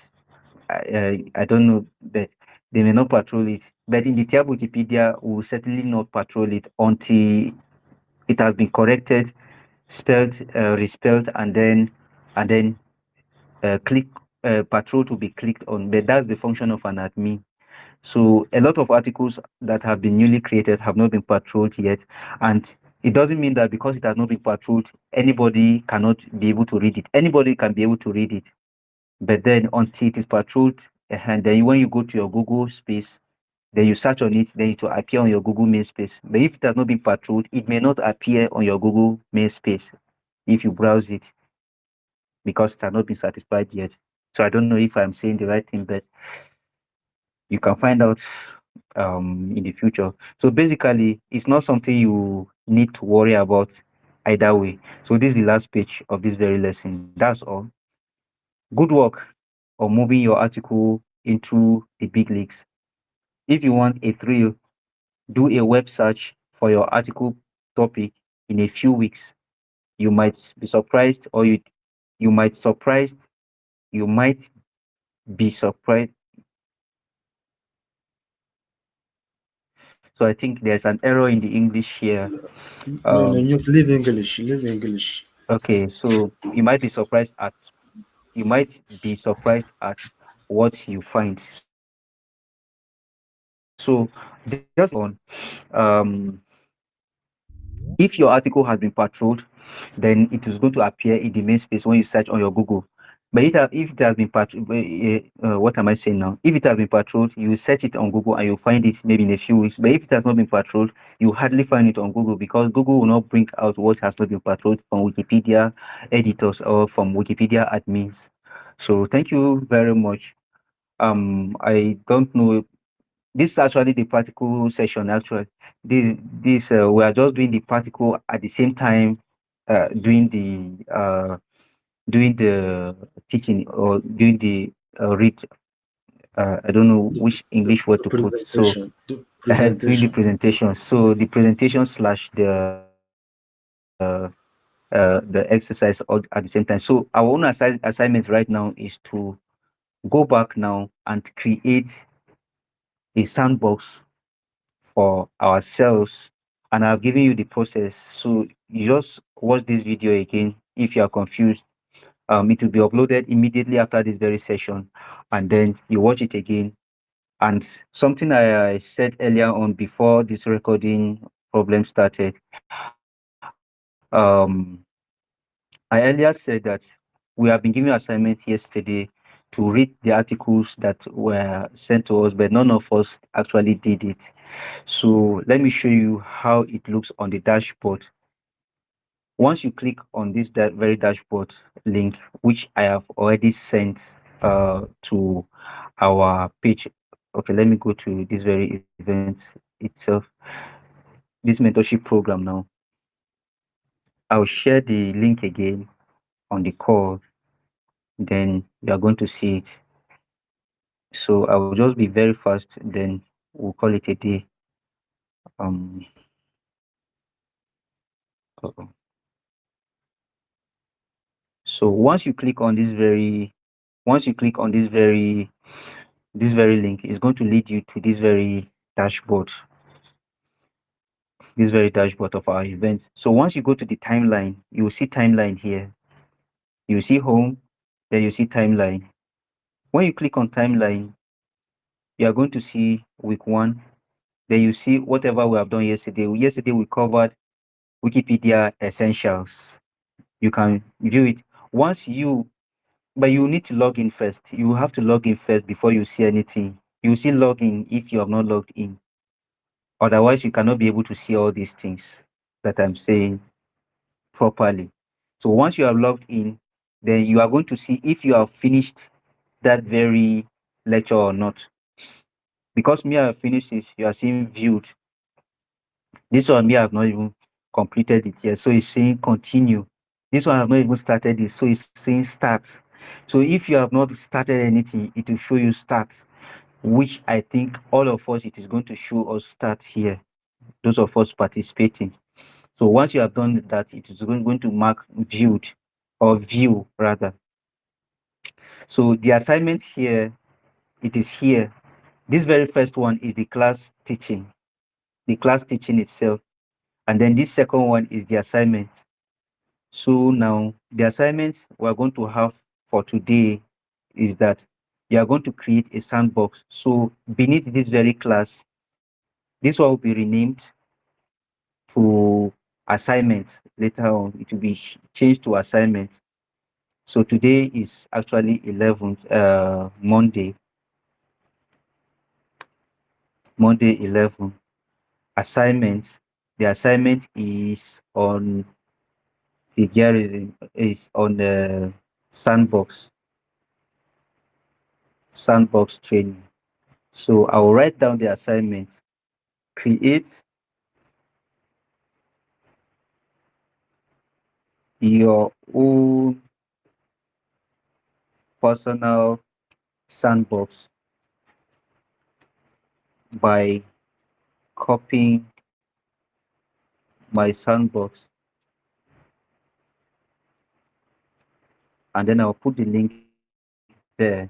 I don't know, but they may not patrol it. But in the Tab Wikipedia, we will certainly not patrol it until it has been corrected, spelled, respelled, and then click patrol to be clicked on. But that's the function of an admin. So a lot of articles that have been newly created have not been patrolled yet, and it doesn't mean that because it has not been patrolled, anybody cannot be able to read it. Anybody can be able to read it, but then until it is patrolled, and then when you go to your Google space, then you search on it, then it will appear on your Google main space. But if it has not been patrolled, it may not appear on your Google main space if you browse it because it has not been certified yet. So I don't know if I'm saying the right thing, but you can find out in the future. So basically, it's not something you need to worry about either way. So this is the last page of this very lesson. That's all. Good work on moving your article into the big leagues. If you want a thrill, do a web search for your article topic in a few weeks. You might be surprised, or you might surprised, you might be surprised. So I think there's an error in the English here. No, no, Um, you live English. Live English. okay, so you might be surprised at what you find. So just to um if your article has been patrolled, then it is going to appear in the main space when you search on your Google. But if it has been patrolled, what am I saying now? If it has been patrolled, you search it on Google and you'll find it maybe in a few weeks. But if it has not been patrolled, you hardly find it on Google because Google will not bring out what has not been patrolled from Wikipedia editors or from Wikipedia admins. So thank you very much. I don't know, this is actually the practical session. Actually, this we are just doing the practical at the same time, doing the teaching or doing the read I don't know The, which the, English word the to put. So presentation. The doing the presentation. presentation. So the presentation slash the exercise all at the same time. So our own assignment right now is to go back now and create a sandbox for ourselves. And I've given you the process. So you just watch this video again if you are confused. It will be uploaded immediately after this very session, and then you watch it again. And something I said earlier on before this recording problem started, I earlier said that we have been given assignment yesterday to read the articles that were sent to us, but none of us actually did it. So let me show you how it looks on the dashboard. Once you click on this very dashboard link, which I have already sent to our page. Okay, let me go to this very event itself, this mentorship program now. I'll share the link again on the call, then you are going to see it. So I will just be very fast, then we'll call it a day. Um, uh-oh. So once you click on this very link, it's going to lead you to dashboard, this very dashboard of our events. So once you go to the timeline, you will see timeline here. You see home, then you see timeline. When you click on timeline, you are going to see week one. Then you see whatever we have done yesterday. Yesterday we covered Wikipedia essentials. You can view it once you, but you need to log in first. You have to log in first before you see anything. You see log in if you have not logged in. Otherwise, you cannot be able to see all these things that I'm saying properly. So once you have logged in, then you are going to see if you have finished that very lecture or not. Because me, I have finished it, you are seeing viewed. This one, me, I have not even completed it yet. So it's saying continue. This one, I have not even started it. So it's saying start. So if you have not started anything, it will show you start, which I think all of us, it is going to show us start here, those of us participating. So once you have done that, it is going to mark viewed or view rather. So the assignment here, it is here. This very first one is the class teaching itself. And then this second one is the assignment. So now the assignment we're going to have for today is that you are going to create a sandbox. So beneath this very class, this one will be renamed to assignment. Later on, it will be changed to assignment. So today is actually 11th, Monday 11. Assignment. The assignment is on plagiarism, is on the sandbox training. So I will write down the assignment. Create your own personal sandbox by copying my sandbox, and then I'll put the link there.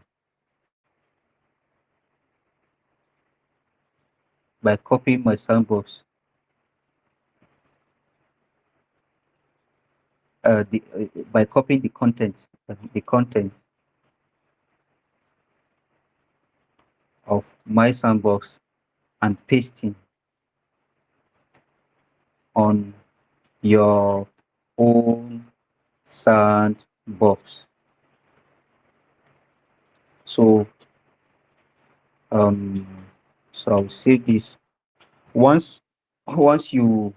By copying my sandbox, by copying the content of my sandbox and pasting on your own sandbox. So um so I'll save this. Once you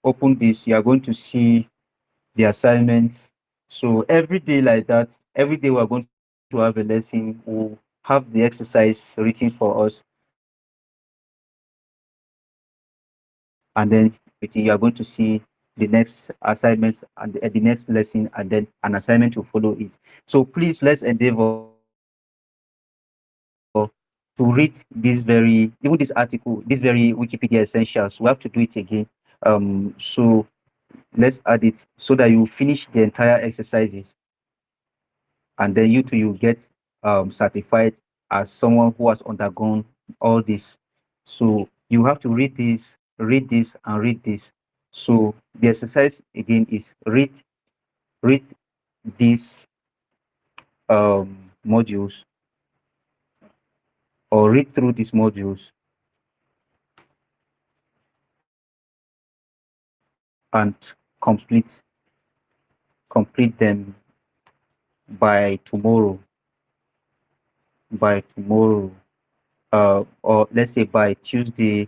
open this, you are going to see the assignments. So every day like that, every day we are going to have a lesson. We'll have the exercise written for us, and then within you are going to see the next assignments and the next lesson, and then an assignment to follow it. So please let's endeavor to make this very easy for us. to read this very, even this article, this very Wikipedia essentials, we have to do it again. So let's add it so that you finish the entire exercises, and then you too you get certified as someone who has undergone all this. So you have to read this, and read this. So the exercise again is read these modules, or read through these modules, and complete them by tomorrow. By tomorrow, or let's say by Tuesday,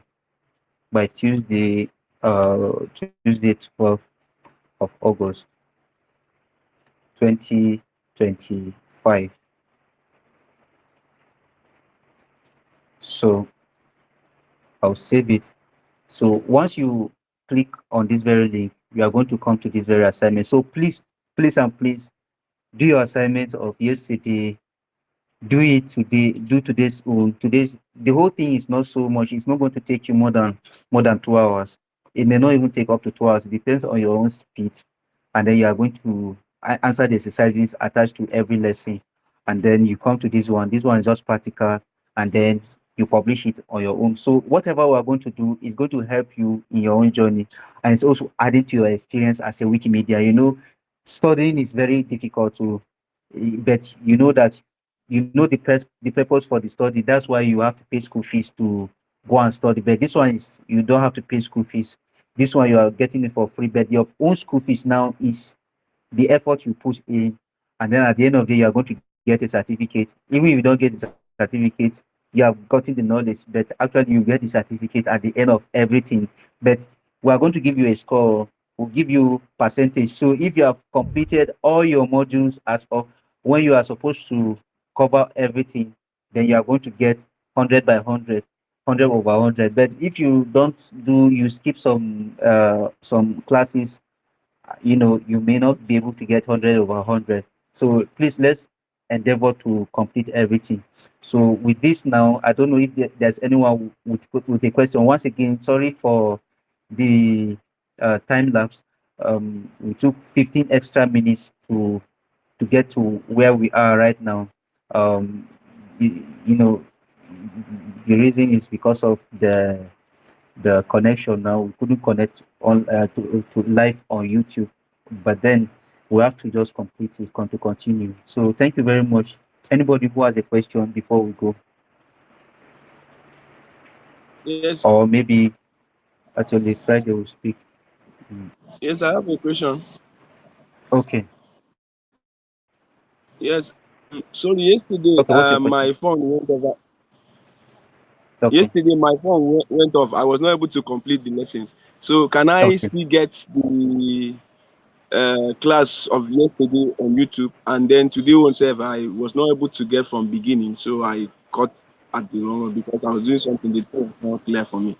Tuesday 12th of August 2025. So I'll save it. So once you click on this very link, you are going to come to this very assignment. So please and please do your assignment of yesterday, do it today, do today's. The whole thing is not so much, it's not going to take you more than 2 hours. It may not even take up to 2 hours. It depends on your own speed. And then you are going to answer the exercises attached to every lesson, and then you come to this one is just practical, and then you publish it on your own. So whatever we are going to do is going to help you in your own journey, and it's also adding to your experience as a Wikimedia. Studying is very difficult to, but you know that the purpose for the study. That's why you have to pay school fees to go and study. But this one is, you don't have to pay school fees. This one you are getting it for free, but your own school fees now is the effort you put in, and then at the end of the day, you are going to get a certificate. Even if you don't get the certificate, you have gotten the knowledge, but actually you get the certificate at the end of everything. But we are going to give you a score. We'll give you percentage. So if you have completed all your modules as of when you are supposed to cover everything, then you are going to get 100 by 100, 100 over 100. But if you don't do, you skip some classes, you may not be able to get 100 over 100. So please, let's endeavor to complete everything. So with this now, I don't know if there's anyone with a question. Once again, sorry for the time lapse. We took 15 extra minutes to get to where we are right now. um you know the reason is because of the connection. Now we couldn't connect on to live on YouTube, but then we have to just complete it, to continue. So thank you very much. Anybody who has a question before we go, Yes, or maybe actually Friday will speak. Mm. yes, I have a question. Okay, Yes, sorry, yesterday okay. What's your question? my phone went off. Okay, Yesterday my phone went off. I was not able to complete the lessons. So can I okay, still get the class of yesterday on YouTube, and then today one self I was not able to get from beginning, so I cut at the wrong one because I was doing something the thing was not clear for me.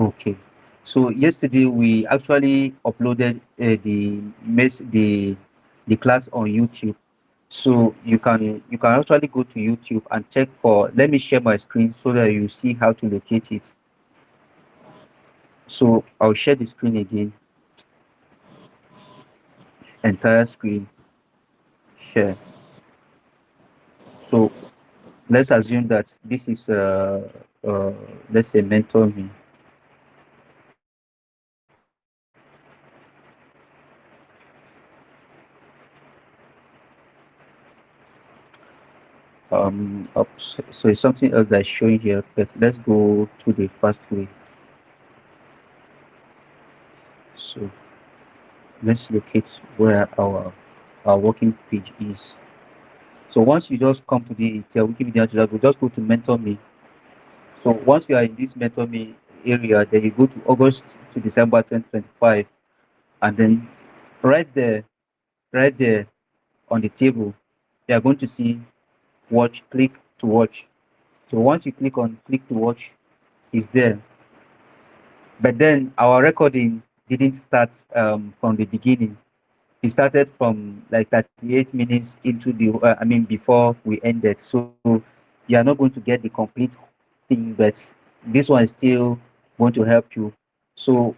okay. So yesterday we actually uploaded the class on YouTube. So you can actually go to YouTube and check for. Let me share my screen so that you see how to locate it. So I'll share the screen again. Entire screen share. So let's assume that this is uh let's say mentor me. So it's something else that's showing here, but let's go to the fast way. So let's locate where our working page is. So once you just come to the Wikimedia User Group, just go to mentor me. So once you are in this mentor me area, then you go to August to December 2025, and then right there, right there on the table, you are going to see watch, click to watch. So once you click to watch, it's there. But then our recording didn't start from the beginning. It started from like 38 minutes into the, I mean, before we ended. So you you are not going to get the complete thing, but this one is still going to help you. So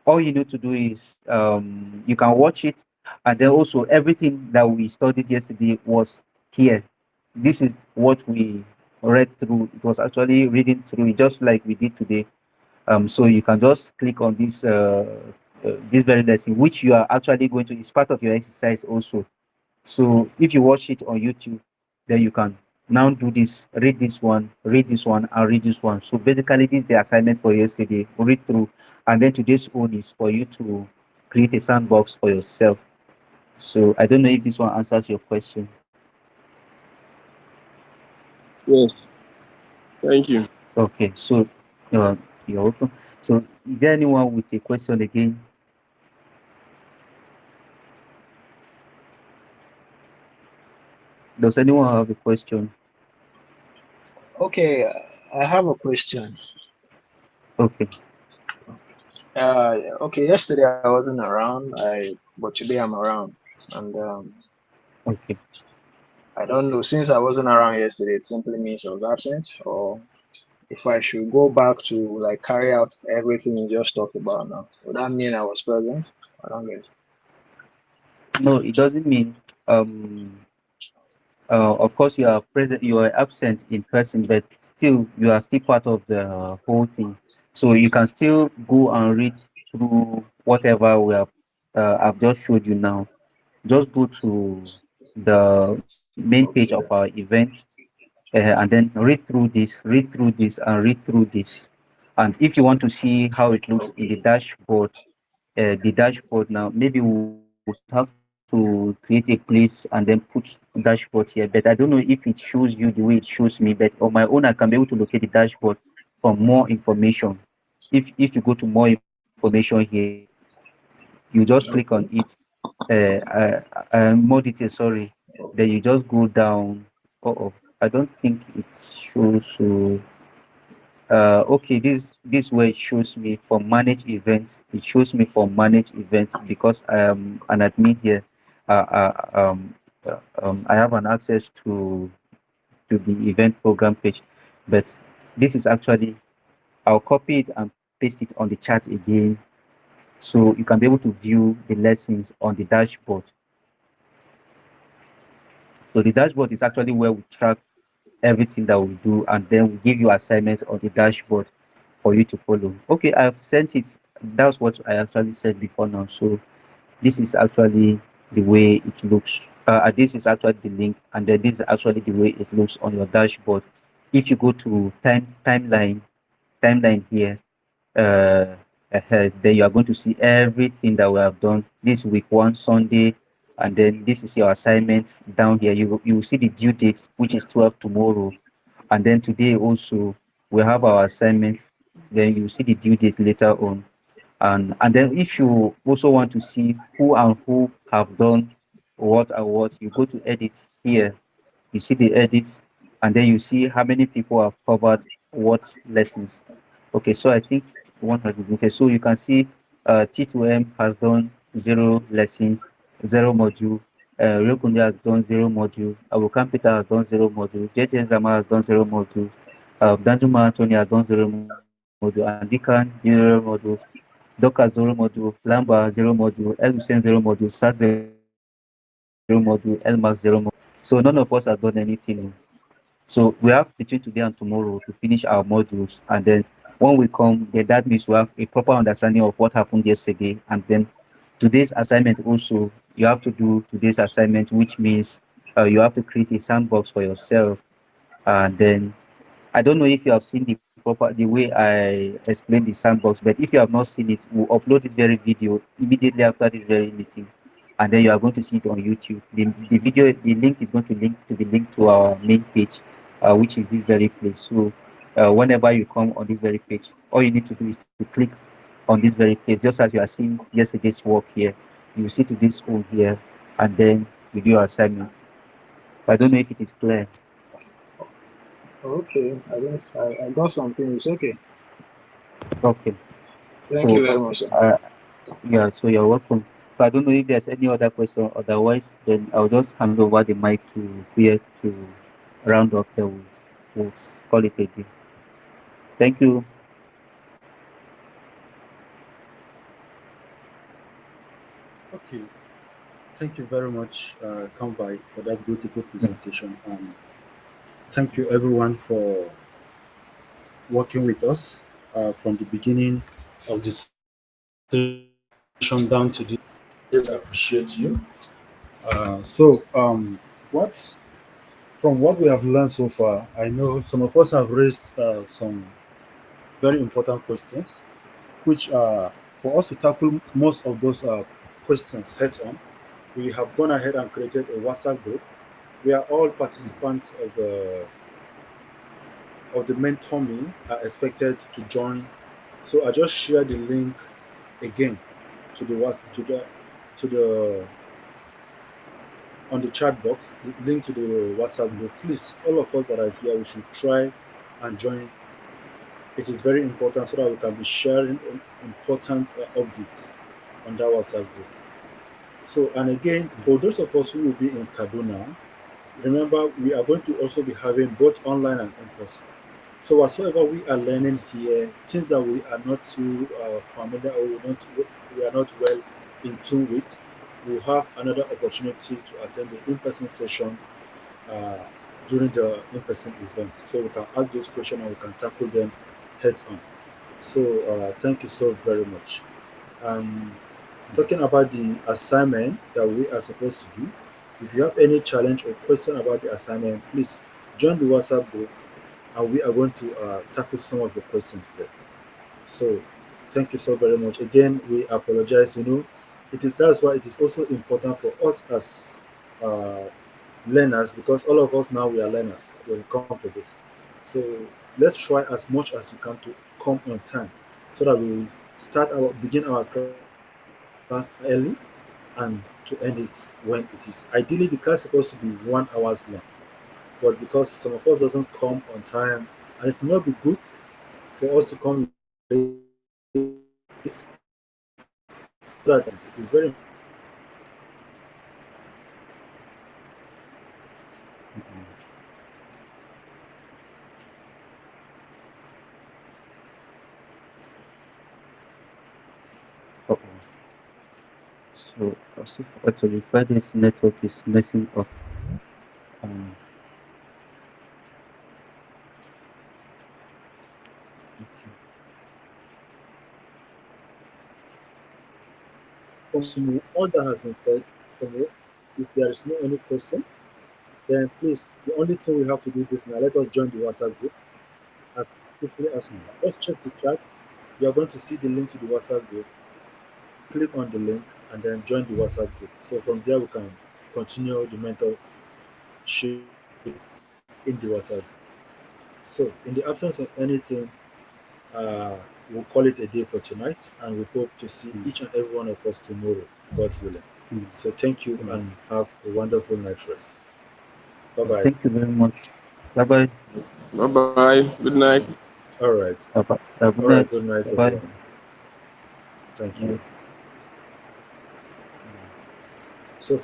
all you need to do is you can watch it, and then also everything that we studied yesterday was here. This is what we read through. It was actually reading through it, just like we did today. So you can just click on this very lesson, which you are actually going to. It's part of your exercise also. So if you watch it on YouTube, then you can now do this, read this one, and read this one. So basically, this is the assignment for yesterday. Read through, and then today's own is for you to create a sandbox for yourself. So I don't know if this one answers your question. Yes. Thank you. Okay, so you're welcome. So is there anyone with a question again? Does anyone have a question? Okay, I have a question. Okay, Okay, yesterday I wasn't around. But today I'm around, and okay. I don't know. Since I wasn't around yesterday, it simply means I was absent, or if I should go back to like carry out everything you just talked about now, would that mean I was present? I don't get it. No, it doesn't mean um of course you are present, you are absent in person, but still you are still part of the whole thing. So you can still go and read through whatever we have I've just showed you now. Just go to the main page of our Okay, event, and then read through this, and read through this. And if you want to see how it looks in the dashboard now, maybe we would have to create a place and then put dashboard here. But I don't know if it shows you the way it shows me. But on my own, I can be able to locate the dashboard for more information. If you go to more information here, you just click on it. okay, More details, sorry. Then you just go down. Oh, I don't think it shows. So okay, this way it shows me for manage events. It shows me for manage events because I am an admin here. I have an access to the event program page, but this is actually, I'll copy it and paste it on the chat again, so you can be able to view the lessons on the dashboard. So the dashboard is actually where we track everything that we do, and then we give you assignments on the dashboard for you to follow. Okay, I've sent it. That's what I actually said before now. So this is actually the way it looks. This is actually the link, and then this is actually the way it looks on your dashboard. If you go to timeline here, then you are going to see everything that we have done this week, one Sunday, and then this is your assignments down here. You will see the due date, which is 12 tomorrow, and then today also we have our assignments. Then you see the due date later on, and then if you also want to see who and who have done what and what, you go to edit here. You see the edits, and then you see how many people have covered what lessons. Okay, so I think one has been deleted. So you can see T2M has done zero lessons, zero module. Rekunde has done zero module. Abukan Peter has done zero module. JJ Zama has done zero module. Danjuma Anthony has done zero module. And Deacon zero module. Doka zero module. Lamba zero module. El Hussein zero module. Sat zero module. Elmas zero module. So none of us have done anything. So we have between today and tomorrow to finish our modules, and then when we come, then that means we have a proper understanding of what happened yesterday. And then today's assignment also, you have to do today's assignment, which means you have to create a sandbox for yourself. And then I don't know if you have seen the way I explained the sandbox, but if you have not seen it, we'll upload this very video immediately after this very meeting, and then you are going to see it on YouTube. The video, the link is going to be linked to our main page, which is this very place. So whenever you come on this very page, all you need to do is to click on this very place, just as you are seeing yesterday's work here. You see to this home here, and then you do your assignment. I don't know if it is clear. okay. I got something. It's okay. Okay. Thank you So very much, sir. uh, yeah, so you're welcome. So I don't know if there's any other question. Otherwise, then I'll just hand over the mic to Pierre to round off the week. we'll call it a day. Thank you. Okay, thank you very much, Kambai, for that beautiful Mm, presentation. And thank you, everyone, for working with us from the beginning of the session down to the really appreciate you. What from what we have learned so far, I know some of us have raised some very important questions, which for us to tackle most of those questions head on, we have gone ahead and created a WhatsApp group where all participants of the mentor me are expected to join. So I just share the link again to the what to the on the chat box, the link to the WhatsApp mm, group. Please, all of us that are here, we should try and join. It is very important so that we can be sharing important updates on that WhatsApp group. So, and again, mm, for those of us who will be in Kaduna, remember we are going to also be having both online and in person. So whatsoever we are learning here, things that we are not too familiar or we are not well in tune with, we'll have another opportunity to attend the in-person session uh, during the in-person event. So we can ask those questions and we can tackle them heads on. So thank you so very much. Um, mm, Talking about the assignment that we are supposed to do, if you have any challenge or question about the assignment, please join the WhatsApp group and we are going to tackle some of the questions there. So thank you so very much. Again, we apologize. It is that's why it is also important for us as uh, learners, because all of us now we are learners when it comes to this. So let's try as much as we can to come on time so that we will begin our class early and to end it when it is. Ideally, the class is supposed to be 1 hours long, but because some of us doesn't come on time, and it will not be good for us to come late, so that it is very important for us to come on time. It is very important for us to come on time. So mm, mm. Uh-oh. So, as if to refer this network is messing up. Um, okay. from all that has been said, if there is no any question, then please, the only thing we have to do is now let us join the WhatsApp group as quickly as Mm, just check the chat. You are going to see the link to the WhatsApp group. Click on the link and then join the WhatsApp group. So from there we can continue the mentorship in the WhatsApp group. So in the absence of anything, uh, we'll call it a day for tonight, and we hope to see mm, each and every one of us tomorrow, God's willing. mm, So thank you mm. and have a wonderful night rest. Bye bye. Thank you very much. Bye bye. Bye bye. Good night. All right. Bye bye. Good All right. night. Good night, Bye bye. everyone. Thank Bye. you.